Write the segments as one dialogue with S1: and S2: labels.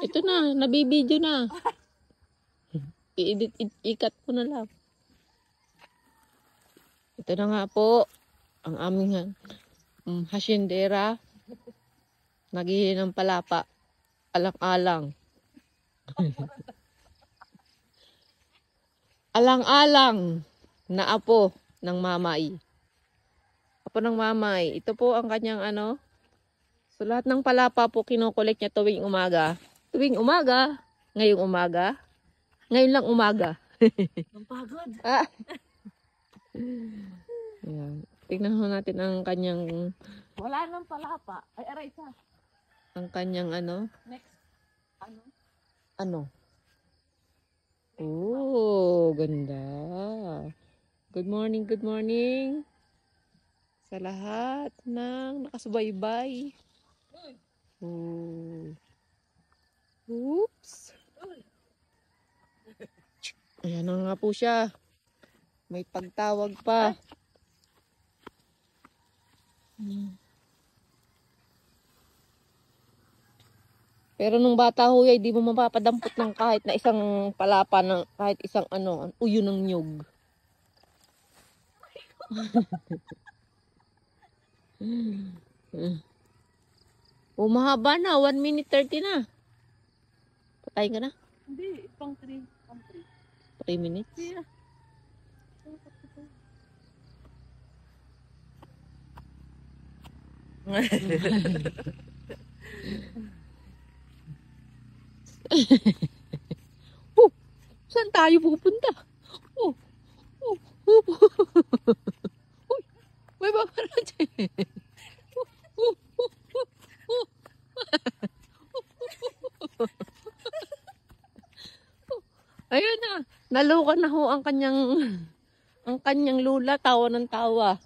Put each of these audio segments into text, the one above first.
S1: Ito na, nabibidyo na. I-edit, ikat ko na lang. Ito na nga po, ang aming hasyendera. Naghihi ng palapa. Alang-alang. Alang-alang na apo ng mamay. Apo ng mamay. Ito po ang kanyang ano. So lahat ng palapa po kinukulik niya tuwing umaga. Tuwing umaga. Ngayong umaga. Ngayon lang umaga.
S2: Ang pagod.
S1: Ah. Ayan. Tignan ho natin ang kanyang
S2: Wala nang palapa. Ay, aray isa.
S1: ang kanyang ano.
S2: Next. Ano?
S1: Ano? Oh, ganda. Good morning, good morning. Sa lahat ng nakasubaybay. Oh. Oops. Ayan na nga po siya. May pagtawag pa. Pero nung bata ho, ay di mo mapapadampot ng kahit na isang palapa, ng kahit isang ano, uyo ng nyug. Mahaba na, 1 minute 30 na. Patayin ka na?
S2: Hindi, pang 3. Pang 3.
S1: 3 minutes?
S2: Yeah.
S1: Oh, saan tayo pupunta? Oh, oh, oh, oh. May babara dyan. Ayun na, nalukan na ho ang kanyang lula, tawa ng tawa.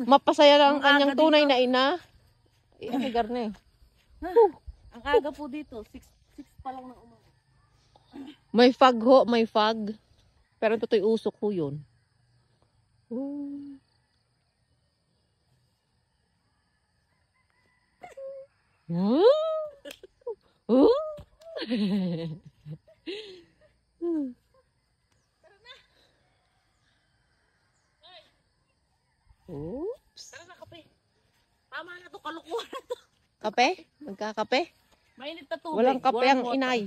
S1: Mapasaya lang ang kanyang tunay na ina. Ianigar na eh.
S2: Ang aga po dito, 6 pa lang ng umaga.
S1: May fog ho, may fog. Pero toto'y usok ho yun. Oh. Oh. Oops.
S2: Tara na, kape. Tama na to, kalukuhan na to.
S1: Kape? Magkakape?
S2: Mainit na tubig.
S1: Walang kape
S2: warm
S1: ang
S2: water.
S1: inay.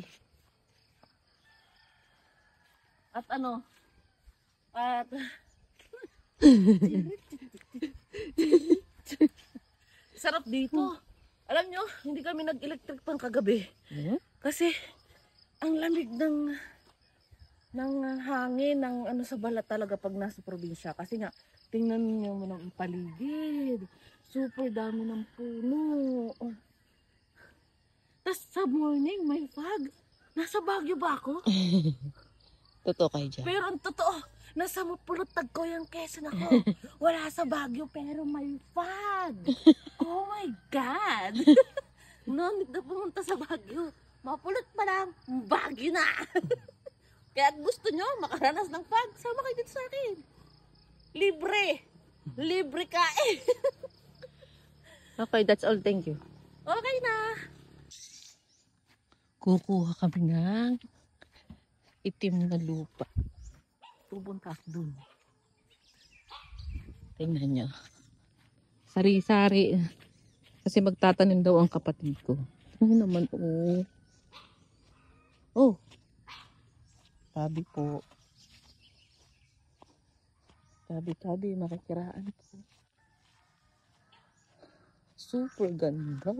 S2: At ano? At... Sarap dito. Alam nyo, hindi kami nag-electric pang kagabi. Kasi, ang lamig ng hangin, ng ano sa balat talaga pag nasa probinsya. Kasi nga, tingnan niyo mo ng paligid. Super dami ng puno. Tapos sa morning, may fog. Nasa Baguio ba ako?
S1: Totoo kayo dyan.
S2: Pero ang totoo, nasa Mapulutag ko yung Quezon ako. Wala sa Baguio pero may fog. Oh my God! No, hindi na pumunta sa Baguio. Mapulot pa lang, Baguio na! Kaya gusto nyo makaranas ng fog, sama kayo dito sa akin. Libre! Libre ka eh!
S1: Okay, that's all. Thank you.
S2: Okay na!
S1: Kukuha kami ng itim na lupa.
S2: Pupunta ako dun.
S1: Tingnan nyo. Sari-sari. Kasi magtatanim daw ang kapatid ko. Ano naman, oh. Oh. Tabi po. Tabi-tabi, makikiraan po. Super ganda.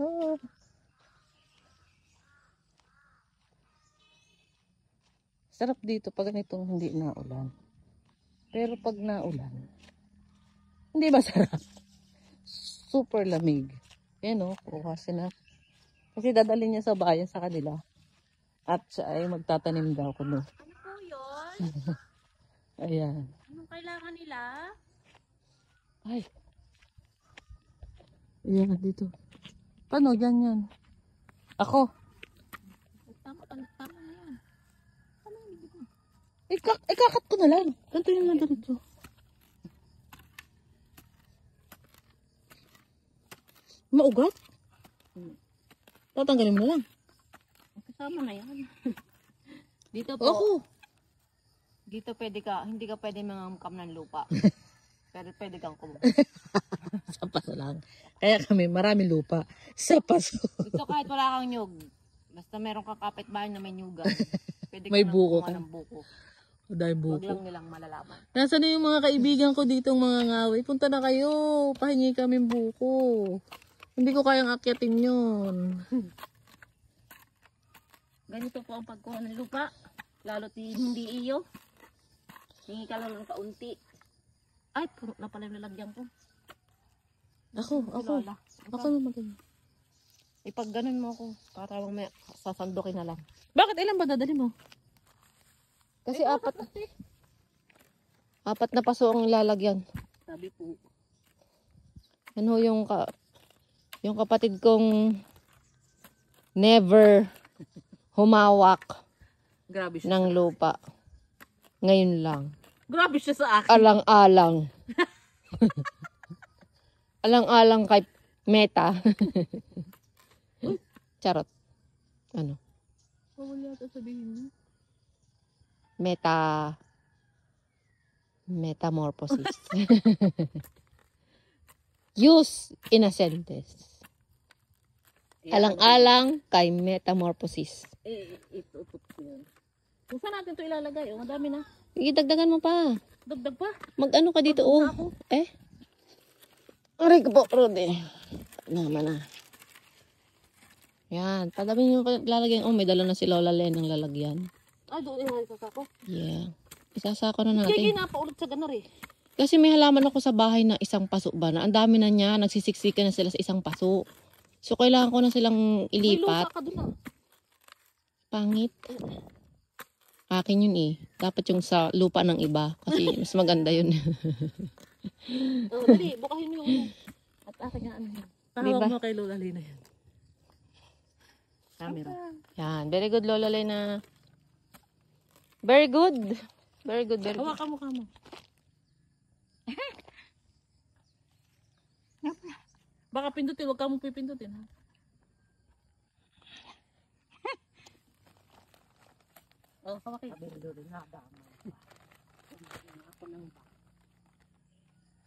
S1: Sarap dito pag ganitong hindi naulan. Pero pag naulan, hindi masarap. Super lamig. Yan o, kuha sila. Kasi dadalhin niya sa bayan sa kanila. At siya ay magtatanim daw kuno.
S2: Ano po yun?
S1: Ayan.
S2: Anong kailangan nila?
S1: Ay. Ayan, dito. Paano? Yan. Ako.
S2: Tama na yan.
S1: Ikakat ko na lang. Ganito yung lang dito. Maugat? Tatanggalin mo na lang.
S2: tama na yan. Dito po,
S1: Ako.
S2: dito pwede ka, hindi ka pwede mangamkam ng lupa. Pero pwede kang kumuha.
S1: Sa paso lang. Kaya kami, marami lupa. Sa paso.
S2: Dito kahit wala kang nyug, basta meron kang kapitbahay na may nyugan, pwede
S1: May
S2: ka nang
S1: buko
S2: kumuha
S1: ka.
S2: ng buko.
S1: Dahil
S2: Huwag
S1: buko.
S2: lang nilang malalaman.
S1: Nasaan na yung mga kaibigan ko dito, mga ngaway? Punta na kayo. Pahingi kami buko. Hindi ko kayang akyatin yun.
S2: Ganito po ang pagkuha ng lupa. Lalo't hindi iyo. Hingi ka lang ng kaunti. Ay, puno na pala yung lalagyan ko.
S1: Ako.
S2: Lola.
S1: Ako na magaling.
S2: Ipag ganun mo ako, para may sasandukin na lang.
S1: Bakit ilan ba dadali mo? Kasi apat na paso ang lalagyan.
S2: Sabi po.
S1: Ano yung kapatid kong never humawak
S2: Grabe siya.
S1: ng lupa. Ngayon lang.
S2: Grabe siya sa akin.
S1: Alang-alang. Alang-alang kay Meta. Charot. Ano?
S2: Wala ito sabihin niya.
S1: Metamorphosis. Use in a sentence. Alang-alang kay metamorphosis.
S2: Ito ko yan. Kung saan natin ito ilalagay? O, madami na.
S1: Idagdagan mo pa.
S2: Dagdag pa.
S1: Mag-ano ka dito, oh. Eh? Aray ko po, Rudy. Naman na. Yan. Padami yung lalagyan. Oh, may dala na si Lola Len ng lalagyan.
S2: Ay, doon yung sasako.
S1: Yeah. Isasako na
S2: Sige,
S1: natin.
S2: napaulit sa ganar eh.
S1: Kasi may halaman ako sa bahay na isang paso ba na. Ang dami na niya. Nagsisiksikan na sila sa isang paso. So, kailangan ko na silang
S2: May
S1: ilipat.
S2: lusa ka doon ah.
S1: Pangit. Akin yun eh. Dapat yung sa lupa ng iba. Kasi mas maganda yun.
S2: Oh, dali, bukahin mo yung at akin nga ano yan.
S1: Diba?
S2: mo kay Lola Lina yan. Camera.
S1: Yan. Very good, Lola Lena. Very good. Very good, very good.
S2: Hawakan mo ka mo. Baka pindutin, huwag ka mo pipindutin ha. Oh, hawakin.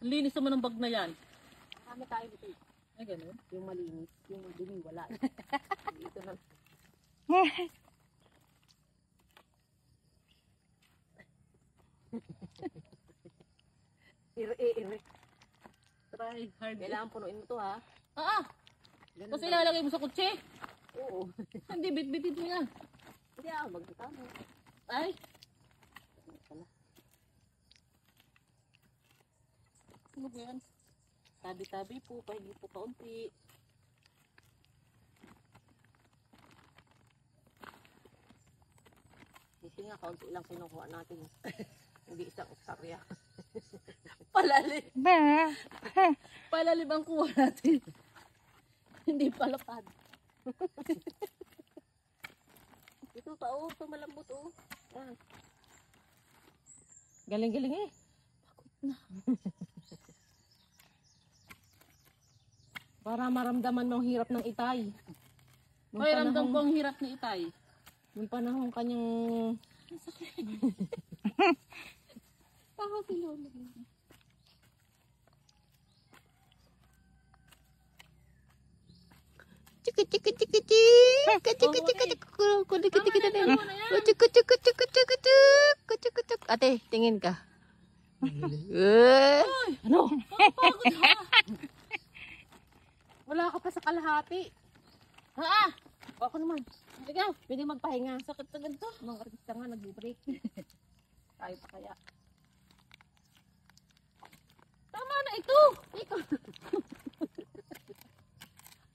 S2: Ang linis naman ng bag na yan. Kami tayo dito. Ay, gano'n? Yung malinis, yung dumi wala. Dito na. Iri. Try hard. Kailangan punuin mo to ha. Tapos ilalagay mo sa kutsi? Oo. Hindi, bit-bitin mo yan. Hindi magkita mo. Ay. Ano ba yan? Tabi-tabi po, pahingi po kaunti. Kasi nga, kaunti lang kinukuha natin. Hindi isang oksarya. Palalim. Palalim ang kuha natin. Hindi palapad. Ito pa oh, ito malambot oh. Yan. Galing-galing eh. Pagod na. Para maramdaman mo ang hirap ng itay. May ramdam ko ang hirap ng itay. Nung panahon kanyang... Tawa si Lola.
S1: Ate, tingin ka. Ano?
S2: Pagod ha. Wala ka pa sa kalahati. Ako naman. Halika, pwede magpahinga. Sakit na ganito. Mga artista nga nag-break. Tayo pa kaya. Tama na ito. Ikaw.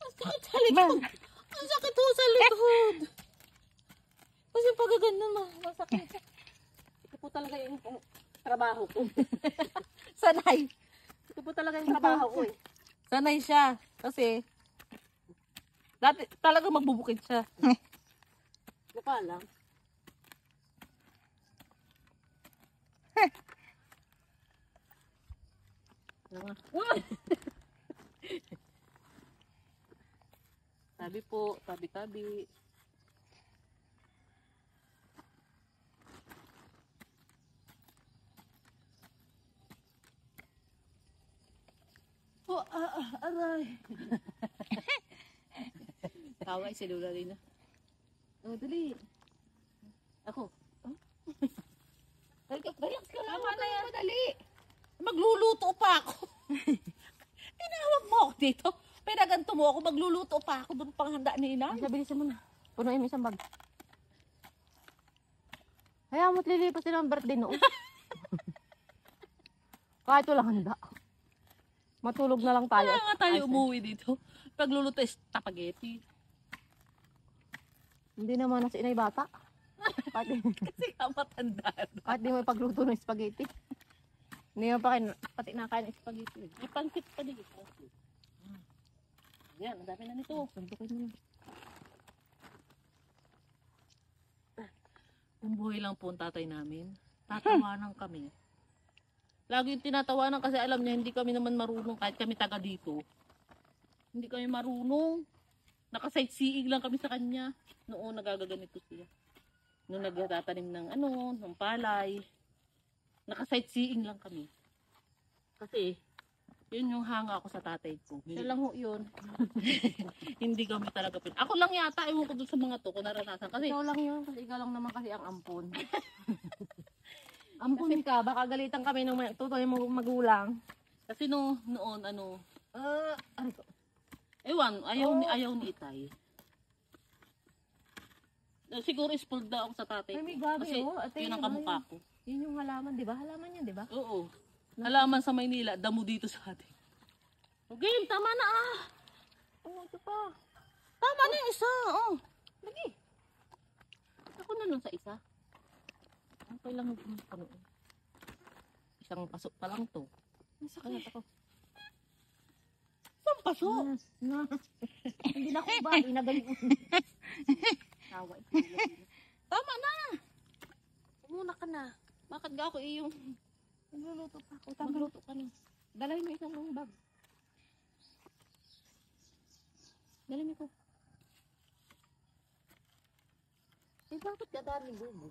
S2: Ang sakit sa likod. Ang sakit ho sa likod. Kasi pag ganun masakit. Ito po talaga yung trabaho ko. Sanay. Ito po talaga yung trabaho ko eh. Sanay siya. Kasi dati talaga magbubukid siya. Mukha lang. Tabi po, tabi-tabi. ko, aray. Tawa si Lula rin na. Oh, dali. Ako. Oh? Relax ka lang. Tama na yan. Madali. Magluluto pa ako. Tinawag mo ako dito. Pinaganto mo ako, magluluto pa ako doon panghanda ni Inay.
S3: Bilisan mo na. Punuin mo isang bag. Hayaan mo't lilipas din ang birthday noon. Kahit walang handa. Matulog na lang tayo.
S2: Kaya nga tayo umuwi dito. Pagluluto is spaghetti.
S3: Hindi naman na si Inay bata. Kahit,
S2: Kasi nga matanda.
S3: kahit di mo ipagluto ng spaghetti. Hindi mo pa pati nakain ng spaghetti.
S2: May pancit pa din. Yan, ang dami na nito.
S3: Suntukin mo na.
S2: Kung buhay lang po ang tatay namin, tatawanan kami. Lagi yung tinatawanan kasi alam niya hindi kami naman marunong kahit kami taga dito. Hindi kami marunong. Naka-sightseeing lang kami sa kanya. Noon nagagaganito siya. Noong nagtatanim ng palay. Naka-sightseeing lang kami. Kasi, yun yung hanga ako sa tatay ko.
S3: Ito lang ho yun.
S2: Hindi kami talaga Ako lang yata, ewan ko dun sa mga to, kung naranasan. Kasi,
S3: Ikaw lang yun. Kasi ikaw lang naman kasi ang ampun. Ampun ka. Baka galitan kami ng tutoy mong magulang.
S2: kasi noon,
S3: Ano to?
S2: ewan, ayaw ni Itay. Siguro spoiled daw ako sa tatay
S3: Ay, may
S2: ko.
S3: gabi,
S2: Kasi
S3: oh. Ate,
S2: yun ang
S3: ano
S2: kamukha
S3: yun?
S2: ko.
S3: Yun yung halaman, di ba? Halaman yan, di ba?
S2: Oo. Halaman sa Maynila, damo dito sa atin. Okay, tama na ah.
S3: Oo, ito pa.
S2: Tama na yung isa. Oh. Lagi. Ako na lang sa isa. Okay lang yung panood. Isang pasok pa lang to.
S3: Kaya ako.
S2: Isang pasok?
S3: Hindi na ako ba? Inagay mo. Tawa.
S2: Tama na. Umuna ka na. Bakit ga ako yung
S3: Nagluluto pa ako.
S2: magluto ka na?
S3: Dalahin mo isang bag. Dalahin mo ko.
S2: Eh bakit ka dami bubo?